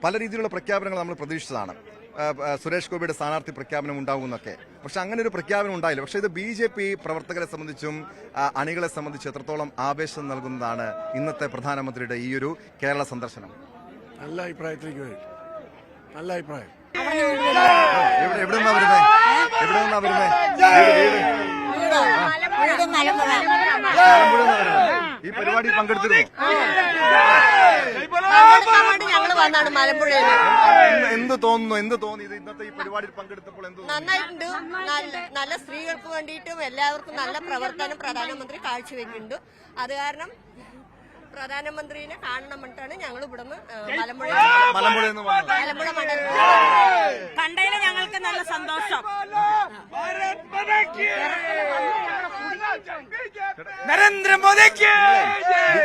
പല രീതിയിലുള്ള പ്രഖ്യാപനങ്ങൾ നമ്മൾ പ്രതീക്ഷിച്ചതാണ്. സുരേഷ് ഗോപിയുടെ സ്ഥാനാർത്ഥി പ്രഖ്യാപനം ഉണ്ടാകുമെന്നൊക്കെ. പക്ഷെ അങ്ങനെ ഒരു പ്രഖ്യാപനം ഉണ്ടായില്ല. പക്ഷേ ഇത് BJP പ്രവർത്തകരെ സംബന്ധിച്ചും അണികളെ സംബന്ധിച്ചും എത്രത്തോളം ആവേശം നൽകുന്നതാണ് ഇന്നത്തെ പ്രധാനമന്ത്രിയുടെ ഈ ഒരു കേരള സന്ദർശനം? നല്ല അഭിപ്രായത്തിലേക്ക് വരും. നല്ല അഭിപ്രായം. എവിടെ നിന്നാ വരുന്നേ? ഈ പരിപാടി പങ്കെടുത്തിരുന്നു. ഞങ്ങൾ വന്നാണ് മലമ്പുഴയിൽ. എന്ത് തോന്നി ഇത് ഇന്നത്തെ ഈ പരിപാടിയിൽ പങ്കെടുത്തപ്പോൾ? നന്നായിട്ടുണ്ട്. നല്ല സ്ത്രീകൾക്ക് വേണ്ടിയിട്ടും എല്ലാവർക്കും നല്ല പ്രവർത്തനം പ്രധാനമന്ത്രി കാഴ്ചവെക്കുന്നുണ്ട്. അത് കാരണം പ്രധാനമന്ത്രിനെ കാണണം എന്നിട്ടാണ് ഞങ്ങൾ ഇവിടുന്ന് മലമ്പുഴ മണ്ഡലം കണ്ടതിന് ഞങ്ങൾക്ക് നല്ല സന്തോഷം. നരേന്ദ്രമോദിക്ക്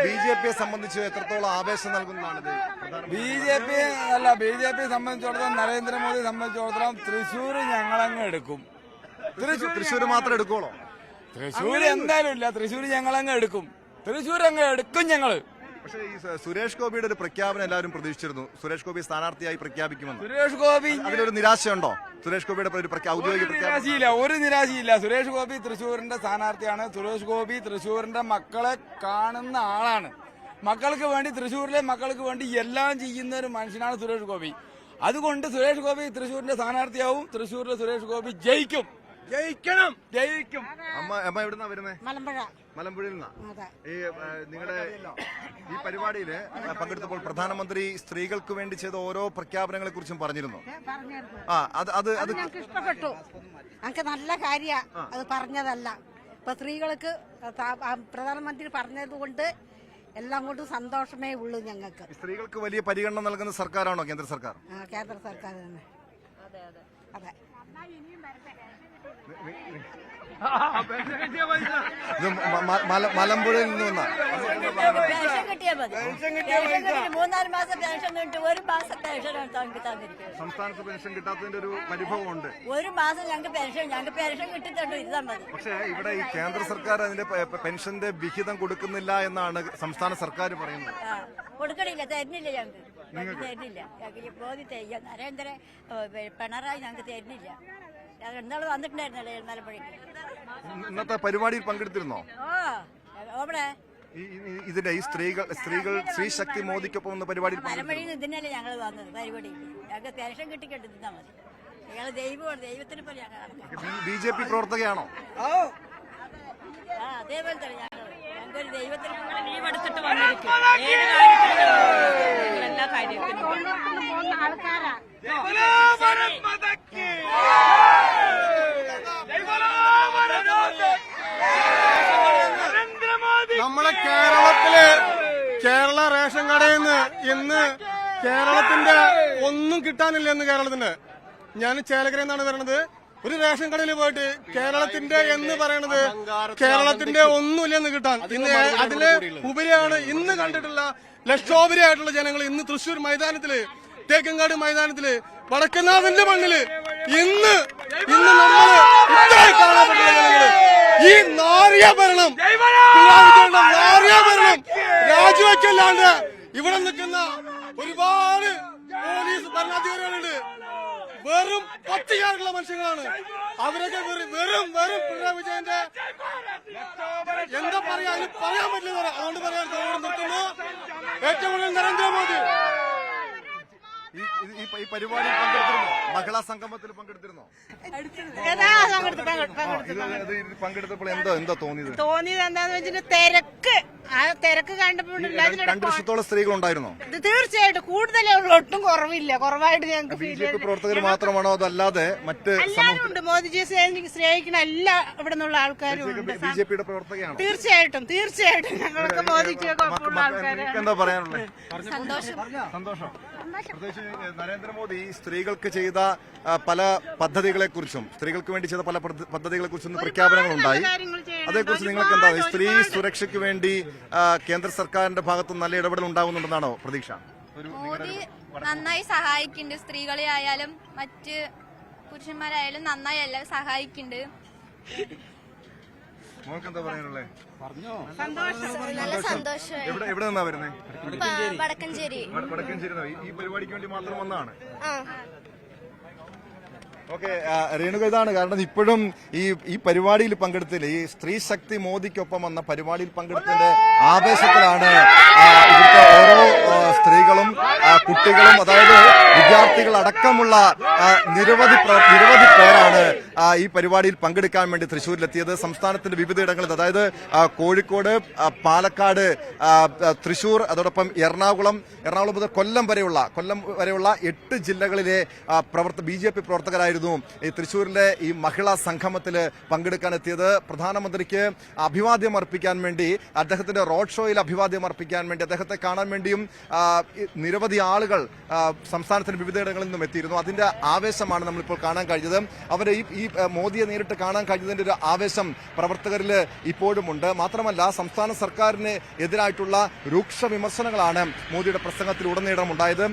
BJPയെ സംബന്ധിച്ച് എത്രത്തോളം ആവേശം നൽകുന്നതാണിത്? BJP സംബന്ധിച്ചിടത്തോളം നരേന്ദ്രമോദി സംബന്ധിച്ചിടത്തോളം തൃശ്ശൂർ ഞങ്ങളങ്ങ് എടുക്കും. തൃശ്ശൂർ മാത്രം എടുക്കുള്ളൂ? തൃശ്ശൂർ എന്തായാലും ഇല്ല. തൃശ്ശൂർ ഞങ്ങളങ്ങ് എടുക്കും. തൃശ്ശൂർ അങ്ങ് എടുക്കും ഞങ്ങള്. പക്ഷേ ഈ സുരേഷ് ഗോപിയുടെ ഒരു പ്രഖ്യാപനം എല്ലാവരും പ്രതീക്ഷിച്ചിരുന്നു. സുരേഷ് ഗോപി സ്ഥാനാർത്ഥിയായി പ്രഖ്യാപിക്കുമെന്ന്. സുരേഷ് ഗോപി അതിലൊരു നിരാശയുണ്ടോ? സുരേഷ് ഗോപിയുടെ ഒരു ഔദ്യോഗിക ഒരു നിരാശയില്ല. സുരേഷ് ഗോപി തൃശ്ശൂരിന്റെ സ്ഥാനാർത്ഥിയാണ്. സുരേഷ് ഗോപി തൃശ്ശൂരിന്റെ മക്കളെ കാണുന്ന ആളാണ്. മക്കൾക്ക് വേണ്ടി, തൃശ്ശൂരിലെ മക്കൾക്ക് വേണ്ടി എല്ലാം ചെയ്യുന്ന ഒരു മനുഷ്യനാണ് സുരേഷ് ഗോപി. അതുകൊണ്ട് സുരേഷ് ഗോപി തൃശ്ശൂരിന്റെ സ്ഥാനാർത്ഥിയാവും. തൃശ്ശൂരിലെ സുരേഷ് ഗോപി ജയിക്കും. അമ്മ എവിടുന്നാ വരുന്നേ? മലമ്പുഴയിൽ നിന്നാ. ഈ നിങ്ങളുടെ ഈ പരിപാടിയിൽ പങ്കെടുത്തപ്പോൾ പ്രധാനമന്ത്രി സ്ത്രീകൾക്ക് വേണ്ടി ചെയ്ത ഓരോ പ്രഖ്യാപനങ്ങളെ കുറിച്ചും പറഞ്ഞിരുന്നു. അത് ഞങ്ങൾക്ക് ഇഷ്ടപ്പെട്ടു. ഞങ്ങൾക്ക് നല്ല കാര്യ അത് പറഞ്ഞതല്ല. ഇപ്പൊ സ്ത്രീകൾക്ക് പ്രധാനമന്ത്രി പറഞ്ഞതുകൊണ്ട് എല്ലാം കൊണ്ടും സന്തോഷമേ ഉള്ളൂ ഞങ്ങൾക്ക്. സ്ത്രീകൾക്ക് വലിയ പരിഗണന നൽകുന്ന സർക്കാരാണോ കേന്ദ്ര സർക്കാർ? കേന്ദ്ര സർക്കാർ തന്നെ. അതെ. മലമ്പുഴയിൽ നിന്ന് വന്ന പെൻഷൻ കിട്ടിയാൽ മതി. 3-4 മാസം പെൻഷൻ കിട്ടി. 1 മാസം പെൻഷൻ തന്നിരിക്കുന്നത്. സംസ്ഥാനത്ത് പെൻഷൻ കിട്ടാത്തതിന്റെ ഒരു പരിഭവമുണ്ട്. 1 മാസം ഞങ്ങൾക്ക് പെൻഷൻ കിട്ടിയിട്ടുണ്ട്. ഇരുന്നാൽ മതി. പക്ഷേ ഇവിടെ ഈ കേന്ദ്ര സർക്കാർ അതിന്റെ പെൻഷന്റെ വിഹിതം കൊടുക്കുന്നില്ല എന്നാണ് സംസ്ഥാന സർക്കാർ പറയുന്നത്. കൊടുക്കണില്ല, തരുന്നില്ല. ഞങ്ങൾക്ക് തരുന്നില്ല. മോദി നരേന്ദ്ര പിണറായി ഞങ്ങൾക്ക് തരുന്നില്ല. എന്നാൾ വന്നിട്ടുണ്ടായിരുന്നല്ലേ മലമ്പുഴയ്ക്ക്. ഇന്നത്തെ പരിപാടിയിൽ പങ്കെടുത്തിരുന്നോ? അവിടെ ഇതിന്റെ ഈ സ്ത്രീകൾ സ്ത്രീ ശക്തി മോദിക്കൊപ്പം എന്ന പരിപാടിയിൽ മലമ്പുഴയിൽ നിന്ന് ഇതിനല്ലേ ഞങ്ങൾ വന്നത് പരിപാടി. ഞങ്ങൾക്ക് പെൻഷൻ കിട്ടിക്കൊണ്ട് നിന്നാൽ മതി. ഞങ്ങൾ ദൈവമാണ്. ദൈവത്തിന് പോലെ ഞങ്ങൾ BJP പ്രവർത്തകയാണോ? അതേപോലെ തന്നെ ഞങ്ങൾക്കൊരു ദൈവത്തിന് ലീവ് എടുത്തിട്ട് വന്നിരിക്കും. ഏത് കാര്യത്തിലും എല്ലാ കാര്യത്തിനും ആൾക്കാരാ. നമ്മളെ കേരള റേഷൻ കടയിൽ നിന്ന് ഇന്ന് കേരളത്തിന്റെ ഒന്നും കിട്ടാനില്ല. എന്ന് കേരളത്തിന്റെ ഞാൻ ചേലക്കരയിൽ നിന്നാണ് വരുന്നത്. ഒരു റേഷൻ കടയിൽ പോയിട്ട് കേരളത്തിന്റെ എന്ന് പറയണത് കേരളത്തിന്റെ ഒന്നുമില്ലെന്ന് കിട്ടാൻ. ഇന്ന് അതില് ഉപരിയാണ് ഇന്ന് കണ്ടിട്ടുള്ള ലക്ഷോപരിയായിട്ടുള്ള ജനങ്ങൾ ഇന്ന് തൃശ്ശൂർ മൈതാനത്തില്, തേക്കങ്കാട് മൈതാനത്തില്, വടക്കനാഥന്റെ മണ്ണില് ഇന്ന് നമ്മള് ഇത്രയും കാണപ്പെട്ടുള്ള ജനങ്ങള് ഈ നാറിയ ഭരണം രാജിവെക്കല്ലാണ്ട് ഇവിടെ നിൽക്കുന്ന ഒരുപാട് പോലീസ് ഭരണാധികാരികളുണ്ട്. വെറും പട്ടികയായിട്ടുള്ള മനുഷ്യങ്ങളാണ് അവരൊക്കെ. വെറും പിണറായി വിജയന്റെ എന്താ പറയാ, അതിന് പറയാൻ പറ്റില്ല. അതുകൊണ്ട് പറയാൻ നിർത്തുന്നു. ഏറ്റവും കൂടുതൽ നരേന്ദ്രമോദി. ഈ പരിപാടിയിൽ പങ്കെടുത്തിരുന്നോ? മഹിളാ സംഗമത്തിൽ പങ്കെടുത്തിരുന്നോ? പങ്കെടുത്തപ്പോൾ എന്താ തോന്നിയത് എന്താന്ന് വെച്ചിട്ട് തിരക്ക് കണ്ടപ്പോൾ 2 ലക്ഷത്തോളം സ്ത്രീകൾ ഉണ്ടായിരുന്നോ? തീർച്ചയായിട്ടും കൂടുതലേ ഉള്ളൂ. ഒട്ടും കുറവില്ല. കുറവായിട്ട് ഞങ്ങൾക്ക് BJP പ്രവർത്തകർ മാത്രമാണോ അതല്ലാതെ മറ്റ് എല്ലാവരും ഉണ്ട്? മോദിജിയെ സ്നേഹിക്കുന്ന എല്ലാ ഇവിടെ നിന്നുള്ള ആൾക്കാരും ഉണ്ട്. BJPയുടെ പ്രവർത്തകയാണോ? തീർച്ചയായിട്ടും ഞങ്ങൾക്ക് മോദിജിയൊക്കെ എന്താ പറയാനുള്ളത്? സന്തോഷം. പ്രത്യേകിച്ച് നരേന്ദ്രമോദി സ്ത്രീകൾക്ക് ചെയ്ത പല പദ്ധതികളെക്കുറിച്ചും, സ്ത്രീകൾക്ക് വേണ്ടി ചെയ്ത പല പദ്ധതികളെക്കുറിച്ചും പ്രഖ്യാപനങ്ങളുണ്ടായി. അതേക്കുറിച്ച് നിങ്ങൾക്ക് എന്താ? സ്ത്രീ സുരക്ഷയ്ക്ക് വേണ്ടി കേന്ദ്ര സർക്കാരിന്റെ ഭാഗത്ത് നല്ല ഇടപെടൽ ഉണ്ടാകുന്നുണ്ടെന്നാണോ പ്രതീക്ഷ? മോദി നന്നായി സഹായിക്കുന്നുണ്ട്. സ്ത്രീകളെ ആയാലും മറ്റ് പുരുഷന്മാരായാലും നന്നായി എല്ലാം സഹായിക്കുന്നുണ്ട്. മോൾക്ക് എന്താ പറയാനുള്ളത്? നല്ല സന്തോഷമായി. എവിടെ നിന്നാ വരുന്നത്? വടക്കഞ്ചേരി. വടക്കഞ്ചേരി. ഈ പരിപാടിക്ക് വേണ്ടി മാത്രം വന്നതാണ്. ഓക്കെ, രേണുക, ഇതാണ് കാരണം ഇപ്പോഴും ഈ പരിപാടിയിൽ പങ്കെടുത്തില്ല. ഈ സ്ത്രീ ശക്തി മോദിക്കൊപ്പം വന്ന പരിപാടിയിൽ പങ്കെടുത്തതിന്റെ ആവേശത്തിലാണ് ഇവിടുത്തെ ഓരോ സ്ത്രീകളും കുട്ടികളും, അതായത് വിദ്യാർത്ഥികൾ അടക്കമുള്ള നിരവധി പേരാണ് ഈ പരിപാടിയിൽ പങ്കെടുക്കാൻ വേണ്ടി തൃശ്ശൂരിലെത്തിയത്. സംസ്ഥാനത്തിന്റെ വിവിധയിടങ്ങളിൽ, അതായത് കോഴിക്കോട്, പാലക്കാട്, തൃശ്ശൂർ, അതോടൊപ്പം എറണാകുളം മുതൽ കൊല്ലം വരെയുള്ള 8 ജില്ലകളിലെ BJP പ്രവർത്തകരായിരുന്നു ഈ തൃശ്ശൂരിലെ ഈ മഹിളാ സംഗമത്തിൽ പങ്കെടുക്കാൻ എത്തിയത്. പ്രധാനമന്ത്രിക്ക് അഭിവാദ്യം അർപ്പിക്കാൻ വേണ്ടി, അദ്ദേഹത്തിന്റെ റോഡ് ഷോയിൽ അഭിവാദ്യം അർപ്പിക്കാൻ വേണ്ടി, അദ്ദേഹത്തെ കാണാൻ വേണ്ടിയും നിരവധി ആളുകൾ സംസ്ഥാനത്തിന്റെ വിവിധയിടങ്ങളിൽ നിന്നും എത്തിയിരുന്നു. അതിന്റെ ആവേശമാണ് നമ്മളിപ്പോൾ കാണാൻ കഴിഞ്ഞത്. അവരെ ഈ മോദിയെ നേരിട്ട് കാണാൻ കഴിഞ്ഞതിന്റെ ഒരു ആവേശം പ്രവർത്തകരിൽ ഇപ്പോഴുമുണ്ട്. മാത്രമല്ല, സംസ്ഥാന സർക്കാരിന് എതിരായിട്ടുള്ള രൂക്ഷ വിമർശനങ്ങളാണ് മോദിയുടെ പ്രസംഗത്തിൽ ഉടനീളം ഉണ്ടായത്.